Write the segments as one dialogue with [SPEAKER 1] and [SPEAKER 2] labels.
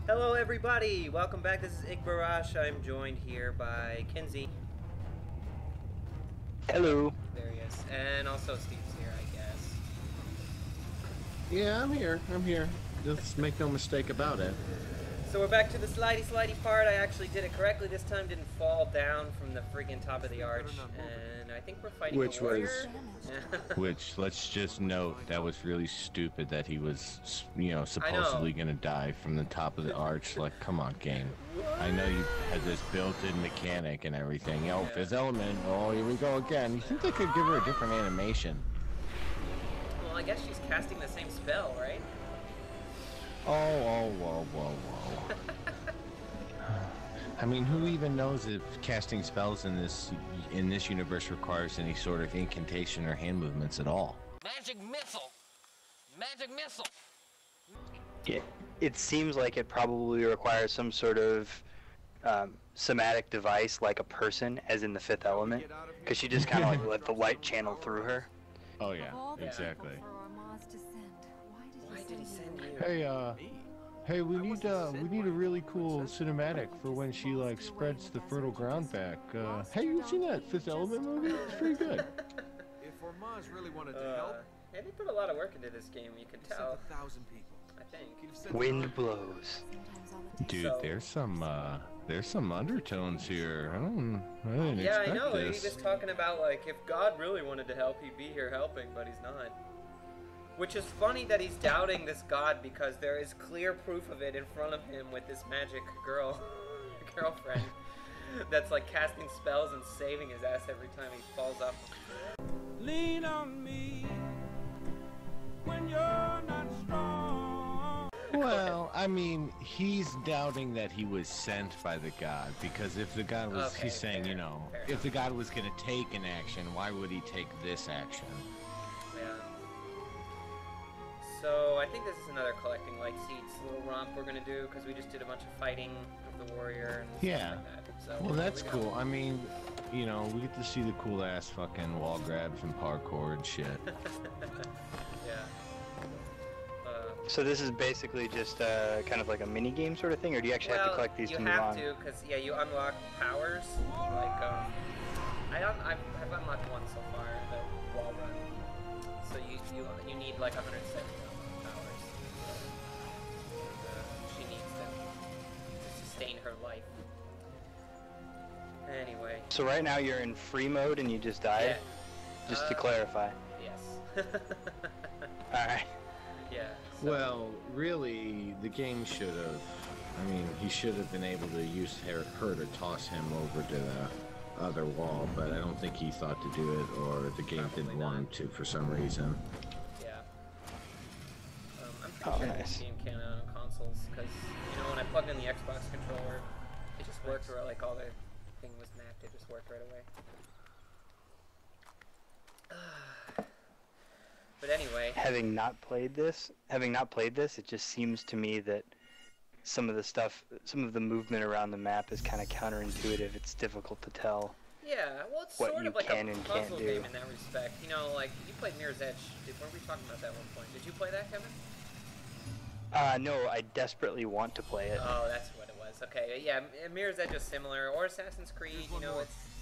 [SPEAKER 1] Hello everybody! Welcome back. This is Igbarash. I'm joined here by Kinsey.
[SPEAKER 2] Hello.
[SPEAKER 1] There he is. And also Steve's here, I guess.
[SPEAKER 3] Yeah, I'm here. Just make no mistake about it.
[SPEAKER 1] So we're back to the slidey part. I actually did it correctly this time. Didn't fall down from the friggin' top of the arch. And I think we're fighting a warrior.
[SPEAKER 3] Which, let's just note, that was really stupid that he was, supposedly gonna die from the top of the arch. Like, come on, game. I know you had this built-in mechanic and everything. Oh, fifth element. Oh, here we go again. You think they could give her a different animation?
[SPEAKER 1] Well, I guess she's casting the same spell, right?
[SPEAKER 3] Whoa. I mean, who even knows if casting spells in this universe requires any sort of incantation or hand movements at all?
[SPEAKER 4] Magic missile! Magic missile!
[SPEAKER 2] Yeah, it seems like it probably requires some sort of somatic device, like a person, as in the fifth element, because she just kind of like let the light channel through her.
[SPEAKER 3] Oh yeah, exactly.
[SPEAKER 1] Why did he send you?
[SPEAKER 3] Hey, we need a really cool cinematic for when she like spreads the fertile ground back. Hey, you seen that Fifth Element movie? It's pretty good.
[SPEAKER 5] If Ormaz really wanted to help,
[SPEAKER 1] yeah, they put a lot of work into this game. You can tell.
[SPEAKER 5] 1,000 people.
[SPEAKER 1] I think.
[SPEAKER 2] Wind blows.
[SPEAKER 3] Dude, there's some undertones here. I didn't
[SPEAKER 1] Yeah,
[SPEAKER 3] expect
[SPEAKER 1] I know.
[SPEAKER 3] this.
[SPEAKER 1] He's just talking about like if God really wanted to help, he'd be here helping, but he's not. Which is funny that he's doubting this God because there is clear proof of it in front of him with this magic girlfriend that's like casting spells and saving his ass every time he falls off.
[SPEAKER 5] Lean on me when you're not strong.
[SPEAKER 3] Well, I mean, he's doubting that he was sent by the god, because if the god was, he's saying, if the god was going to take an action, why would he take this action?
[SPEAKER 1] Yeah. So I think this is another collecting light seeds little romp we're gonna do because we just did a bunch of fighting of the warrior and stuff like that. So
[SPEAKER 3] well, that's cool. I mean, we get to see the cool ass fucking wall grabs and parkour and shit.
[SPEAKER 1] Yeah.
[SPEAKER 2] So this is basically just kind of like a mini game sort of thing, or do you actually have to collect these to move on?
[SPEAKER 1] You have to, because you unlock powers. Like I've unlocked one so far, the wall run. So you need like 170 powers. She needs them to sustain her life. Anyway.
[SPEAKER 2] So right now you're in free mode and you just died?
[SPEAKER 1] Yeah.
[SPEAKER 2] Just to clarify.
[SPEAKER 1] Yes.
[SPEAKER 2] Alright.
[SPEAKER 1] Yeah. So.
[SPEAKER 3] Well, really, the game should have. I mean, he should have been able to use her to toss him over to the other wall, but I don't think he thought to do it, or the game didn't want him to for some reason.
[SPEAKER 1] Yeah. I'm pretty sure this game came out on consoles, because, when I plugged in the Xbox controller, it just worked where, like, all the thing was mapped, it just worked right away. But anyway.
[SPEAKER 2] Having not played this, it just seems to me that some of the movement around the map is kind of counterintuitive. It's difficult to tell.
[SPEAKER 1] Yeah, well, it's
[SPEAKER 2] what
[SPEAKER 1] sort
[SPEAKER 2] you
[SPEAKER 1] of like
[SPEAKER 2] can
[SPEAKER 1] a
[SPEAKER 2] and
[SPEAKER 1] puzzle
[SPEAKER 2] can't do.
[SPEAKER 1] game in that respect. Like, you played Mirror's Edge. Weren't we talking about that at one point? Did you play that, Kevin?
[SPEAKER 2] No, I desperately want to play it.
[SPEAKER 1] Oh, that's what it was. Okay, yeah, Mirror's Edge is similar, or Assassin's Creed,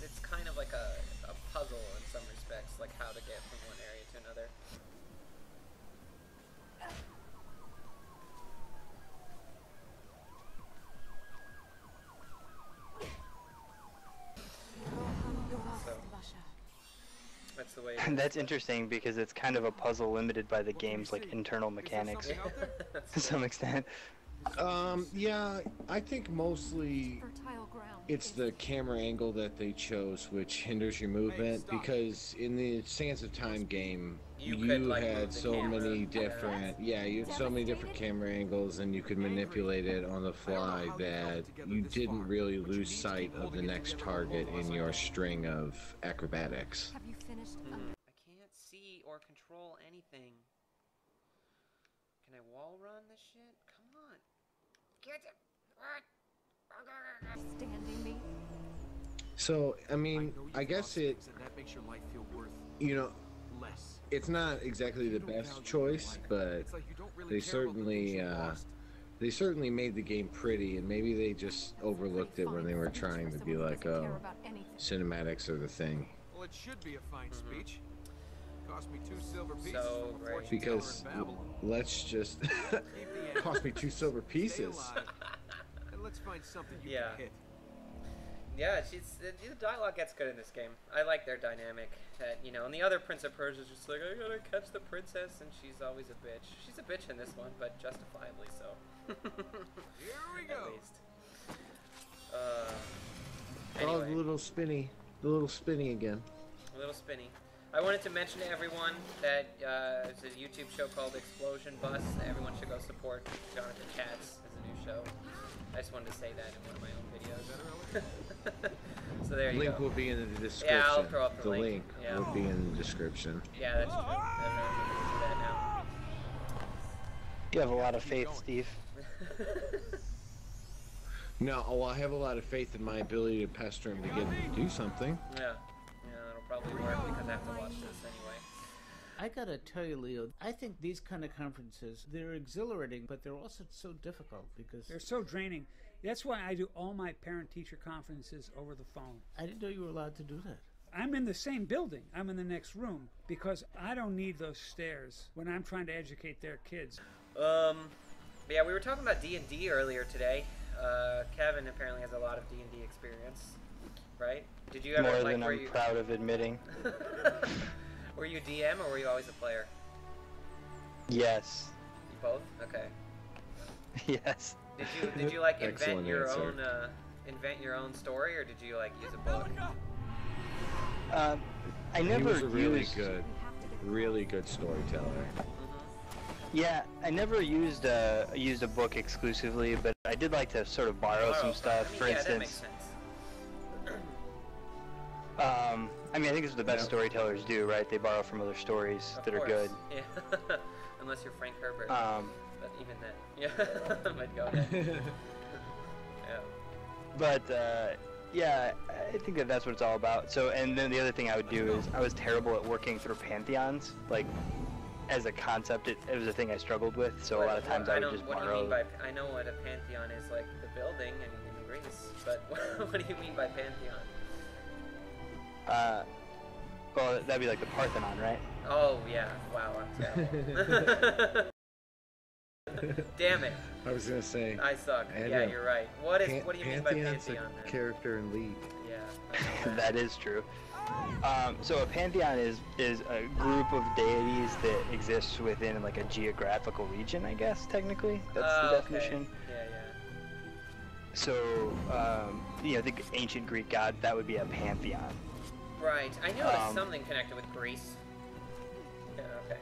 [SPEAKER 1] it's kind of like a puzzle in some respects, like how to get from one area to another. So, that's the way it is.
[SPEAKER 2] That's interesting because it's kind of a puzzle limited by the game's like internal mechanics to some extent.
[SPEAKER 3] Yeah, I think mostly it's the camera angle that they chose which hinders your movement, because in the Sands of Time game you had so many different you had so many different camera angles, and you could manipulate it on the fly that you didn't really lose sight of the next target in your string of acrobatics.
[SPEAKER 6] Have you finished?
[SPEAKER 1] I can't see or control anything. Can I wall run this shit? Come on. Get it.
[SPEAKER 6] Standing me.
[SPEAKER 3] So, I mean, I guess that
[SPEAKER 5] makes your life feel worth less.
[SPEAKER 3] it's not exactly the best choice, but they certainly they certainly made the game pretty, and maybe they just overlooked it when they were trying to be like, oh, cinematics are the thing.
[SPEAKER 5] Well, it should be a fine speech. Cost me 2 silver pieces
[SPEAKER 1] So
[SPEAKER 5] from a
[SPEAKER 1] great.
[SPEAKER 5] fortune
[SPEAKER 3] Because
[SPEAKER 5] teller in Babylon.
[SPEAKER 3] let's just
[SPEAKER 5] Keep the
[SPEAKER 3] cost me 2 silver
[SPEAKER 5] Stay
[SPEAKER 3] pieces.
[SPEAKER 5] alive, and let's find something you
[SPEAKER 1] Yeah.
[SPEAKER 5] can hit.
[SPEAKER 1] Yeah, the dialogue gets good in this game. I like their dynamic. That, you know, and the other Prince of Persia is just like, I gotta catch the princess, and she's always a bitch. She's a bitch in this one, but justifiably so.
[SPEAKER 5] Here we
[SPEAKER 1] At
[SPEAKER 5] go.
[SPEAKER 1] least.
[SPEAKER 3] Oh,
[SPEAKER 1] Anyway,
[SPEAKER 3] the little spinny again.
[SPEAKER 1] a little spinny. I wanted to mention to everyone that there's a YouTube show called Explosion Bus that everyone should go support. Jonathan Katz is a new show. I just wanted to say that in one of my own videos. So there you
[SPEAKER 3] Link
[SPEAKER 1] go.
[SPEAKER 3] will be in the description.
[SPEAKER 1] Yeah, I'll throw up the link.
[SPEAKER 3] link
[SPEAKER 1] Yeah.
[SPEAKER 3] will be in the description.
[SPEAKER 1] Yeah, that's true. Everyone can do that now.
[SPEAKER 2] You have a lot of faith, Steve.
[SPEAKER 3] No, well, I have a lot of faith in my ability to pester him to get him to do something.
[SPEAKER 1] Yeah, it'll probably work because I have to watch this anyway.
[SPEAKER 6] I gotta tell you, Leo, I think these kind of conferences, they're exhilarating, but they're also so difficult because
[SPEAKER 7] They're so draining. That's why I do all my parent-teacher conferences over the phone.
[SPEAKER 6] I didn't know you were allowed to do that.
[SPEAKER 7] I'm in the same building. I'm in the next room because I don't need those stairs when I'm trying to educate their kids.
[SPEAKER 1] Yeah, we were talking about D&D earlier today. Kevin apparently has a lot of D&D experience, right? Did you ever
[SPEAKER 2] More
[SPEAKER 1] like
[SPEAKER 2] than
[SPEAKER 1] were
[SPEAKER 2] I'm
[SPEAKER 1] you
[SPEAKER 2] proud of admitting.
[SPEAKER 1] were you DM or were you always a player?
[SPEAKER 2] Yes.
[SPEAKER 1] You both? Okay.
[SPEAKER 2] Yes.
[SPEAKER 1] Did you like invent
[SPEAKER 3] Excellent
[SPEAKER 1] your
[SPEAKER 3] answer.
[SPEAKER 1] own invent your own story, or did you like use a book?
[SPEAKER 2] I
[SPEAKER 3] He
[SPEAKER 2] never
[SPEAKER 3] was a
[SPEAKER 2] used.
[SPEAKER 3] really good storyteller.
[SPEAKER 2] Yeah, I never used a book exclusively, but I did like to sort of borrow some stuff. For
[SPEAKER 1] yeah, that makes
[SPEAKER 2] instance,
[SPEAKER 1] sense.
[SPEAKER 2] I mean, I think it's what the best storytellers do, right? They borrow from other stories
[SPEAKER 1] Of
[SPEAKER 2] that
[SPEAKER 1] course.
[SPEAKER 2] are good.
[SPEAKER 1] Yeah. Unless you're Frank Herbert. But even then, yeah. But go ahead. Yeah.
[SPEAKER 2] But yeah, I think that that's what it's all about. So, and then the other thing I would do is I was terrible at working through pantheons. Like, as a concept, it was a thing I struggled with. So a lot of times I would just
[SPEAKER 1] What do you
[SPEAKER 2] borrow.
[SPEAKER 1] mean by? I know what a pantheon is, like the building in Greece. But what do you mean by pantheon?
[SPEAKER 2] Well, that'd be like the Parthenon, right?
[SPEAKER 1] Oh yeah. Wow, I'm terrible. Damn it.
[SPEAKER 3] I was gonna say.
[SPEAKER 1] I suck.
[SPEAKER 3] And,
[SPEAKER 1] Yeah, you're right. What do you mean by
[SPEAKER 3] Pantheon's
[SPEAKER 1] pantheon
[SPEAKER 3] a
[SPEAKER 1] then?
[SPEAKER 3] character in League.
[SPEAKER 1] Yeah. I know
[SPEAKER 2] That is true. So a pantheon is a group of deities that exists within like a geographical region, I guess, technically. That's the
[SPEAKER 1] okay.
[SPEAKER 2] definition.
[SPEAKER 1] Yeah.
[SPEAKER 2] So, you know, the ancient Greek gods, that would be a pantheon.
[SPEAKER 1] Right. I know it's something connected with Greece. Yeah, okay.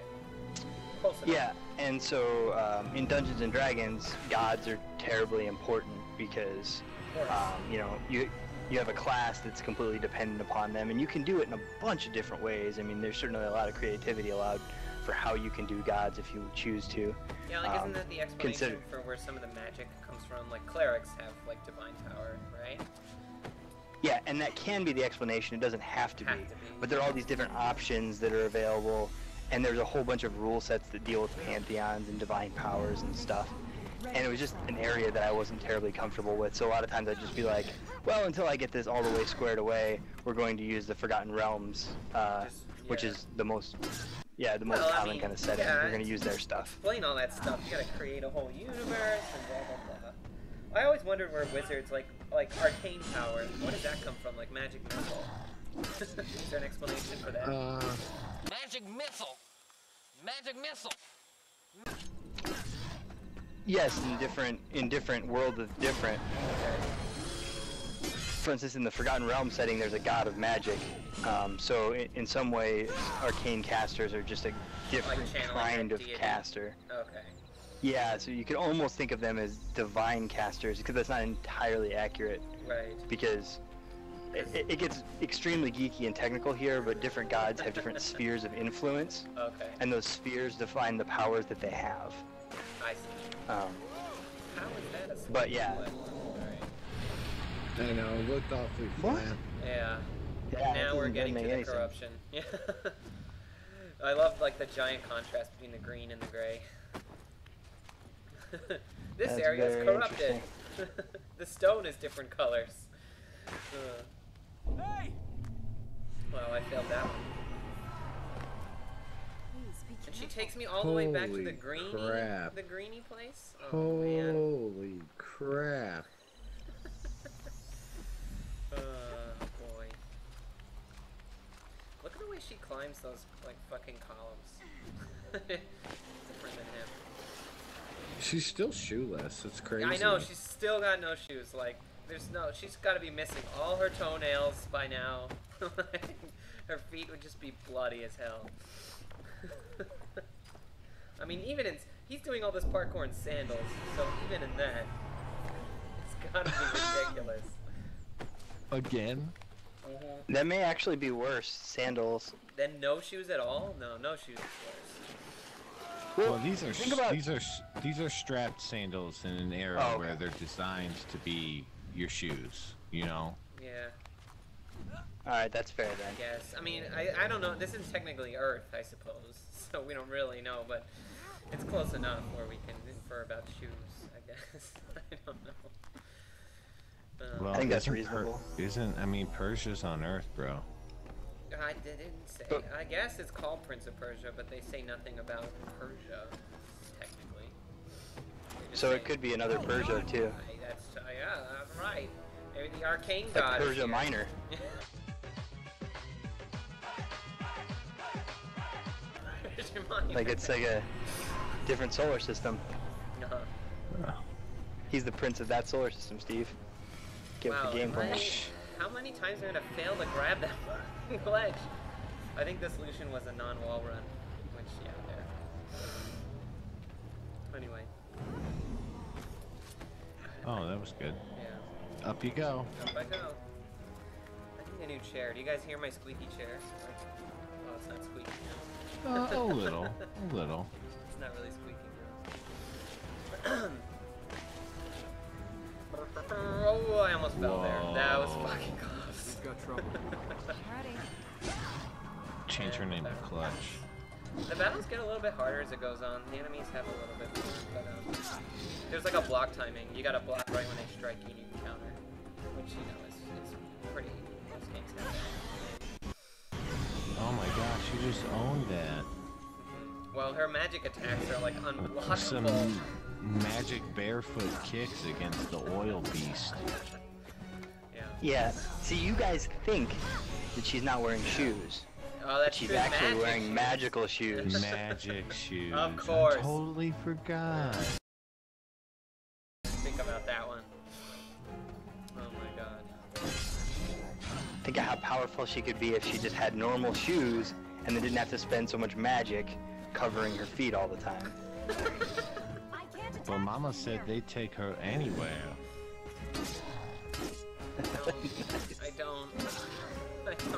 [SPEAKER 1] Close enough.
[SPEAKER 2] Yeah, and so in Dungeons and Dragons, gods are terribly important because, you know, you have a class that's completely dependent upon them, and you can do it in a bunch of different ways. I mean, there's certainly a lot of creativity allowed for how you can do gods if you choose to.
[SPEAKER 1] Yeah, like isn't that the explanation for where some of the magic comes from? Like clerics have like divine power, right?
[SPEAKER 2] Yeah, and that can be the explanation. It doesn't have to be. But there are all these different options that are available, and there's a whole bunch of rule sets that deal with pantheons and divine powers and stuff. And it was just an area that I wasn't terribly comfortable with. So a lot of times I'd just be like, well, until I get this all the way squared away, we're going to use the Forgotten Realms, which is the most, common kind of setting. We're going to use their stuff.
[SPEAKER 1] Explain all that stuff. You gotta create a whole universe and blah blah blah. I always wondered where wizards like arcane power. What does that come from? Like magic missile. Is there an explanation for that?
[SPEAKER 4] Magic missile. Magic missile.
[SPEAKER 2] Yes, in different worlds of different. For instance, in the Forgotten Realm setting, there's a god of magic. So in some way, arcane casters are just a different kind of caster.
[SPEAKER 1] Okay.
[SPEAKER 2] Yeah, so you could almost think of them as divine casters, because that's not entirely accurate.
[SPEAKER 1] Right.
[SPEAKER 2] Because it gets extremely geeky and technical here, but different gods have different spheres of influence.
[SPEAKER 1] Okay.
[SPEAKER 2] And those spheres define the powers that they have.
[SPEAKER 1] I see. How is that a
[SPEAKER 2] But yeah.
[SPEAKER 3] I know, it looked awfully flat.
[SPEAKER 1] Yeah.
[SPEAKER 2] Yeah,
[SPEAKER 1] Now we're getting to the
[SPEAKER 2] anything.
[SPEAKER 1] corruption. Yeah. I love like the giant contrast between the green and the gray. This
[SPEAKER 2] That's
[SPEAKER 1] area is
[SPEAKER 2] very
[SPEAKER 1] corrupted. The stone is different colors.
[SPEAKER 5] Hey!
[SPEAKER 1] Well, I failed that one. And she takes me all the way back to the greeny,
[SPEAKER 3] crap.
[SPEAKER 1] the greeny place. Oh man.
[SPEAKER 3] Holy crap.
[SPEAKER 1] Boy. Look at the way she climbs those like fucking columns. Different than him.
[SPEAKER 3] She's still shoeless. It's crazy.
[SPEAKER 1] I know, she's still got no shoes. Like, she's got to be missing all her toenails by now. Her feet would just be bloody as hell. I mean, even he's doing all this parkour in sandals, so even in that, it's gotta be ridiculous.
[SPEAKER 3] Again?
[SPEAKER 2] That may actually be worse. Sandals.
[SPEAKER 1] Then no shoes at all? No, no shoes is worse.
[SPEAKER 3] Well, these are strapped sandals in an era where they're designed to be your shoes, you know?
[SPEAKER 1] Yeah.
[SPEAKER 2] Alright, that's fair then.
[SPEAKER 1] I guess. I mean, I don't know. This is technically Earth, I suppose. So we don't really know, but it's close enough where we can infer about shoes, I guess. I don't know.
[SPEAKER 3] Well,
[SPEAKER 2] I think that's reasonable.
[SPEAKER 3] I mean, Persia's on Earth, bro.
[SPEAKER 1] I didn't say. I guess it's called Prince of Persia, but they say nothing about Persia, technically.
[SPEAKER 2] So it could be another Persia, too.
[SPEAKER 1] Yeah, that's right. Maybe the arcane
[SPEAKER 2] Like
[SPEAKER 1] god.
[SPEAKER 2] Persia Minor. Like it's like a different solar system. He's the prince of that solar system, Steve. Give the game plan.
[SPEAKER 1] How many times am I gonna fail to grab that ledge? I think the solution was a non-wall run, which yeah, there. Anyway.
[SPEAKER 3] Oh, that was good.
[SPEAKER 1] Yeah.
[SPEAKER 3] Up you go.
[SPEAKER 1] Up I go. I need a new chair. Do you guys hear my squeaky chair? Oh, it's not squeaky now.
[SPEAKER 3] A little. A little.
[SPEAKER 1] It's not really squeaking now. Oh, I almost fell there. That was fucking close.
[SPEAKER 5] Got trouble.
[SPEAKER 3] Change her name to Clutch.
[SPEAKER 1] The battles get a little bit harder as it goes on. The enemies have a little bit more, but there's like a block timing. You gotta block right when they strike you and you can counter, which you know is pretty. Most games have that.
[SPEAKER 3] Oh my gosh, you just owned that.
[SPEAKER 1] Well, her magic attacks are like unblockable.
[SPEAKER 3] Some magic barefoot kicks against the oil beast.
[SPEAKER 1] Yeah.
[SPEAKER 2] Yeah. See, you guys think that she's not wearing shoes.
[SPEAKER 1] Oh, that's
[SPEAKER 2] She's
[SPEAKER 1] true.
[SPEAKER 2] actually
[SPEAKER 1] Magic
[SPEAKER 2] wearing
[SPEAKER 1] shoes.
[SPEAKER 2] magical shoes.
[SPEAKER 3] Magic shoes.
[SPEAKER 1] Of course.
[SPEAKER 3] I totally forgot.
[SPEAKER 1] Think about that one. Oh my god.
[SPEAKER 2] Think of how powerful she could be if she just had normal shoes and then didn't have to spend so much magic covering her feet all the time.
[SPEAKER 3] Well, Mama said they'd take her anywhere.
[SPEAKER 1] No, I don't know.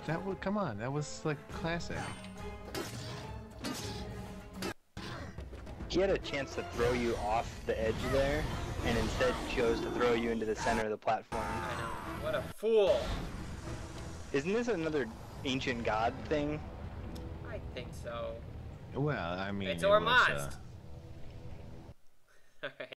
[SPEAKER 3] That would come on. That was like classic.
[SPEAKER 2] He had a chance to throw you off the edge there, and instead chose to throw you into the center of the platform.
[SPEAKER 1] I know. What a fool.
[SPEAKER 2] Isn't this another ancient god thing?
[SPEAKER 1] I think so.
[SPEAKER 3] Well, I mean,
[SPEAKER 1] It's
[SPEAKER 3] it was,
[SPEAKER 1] Ormazd. Alright.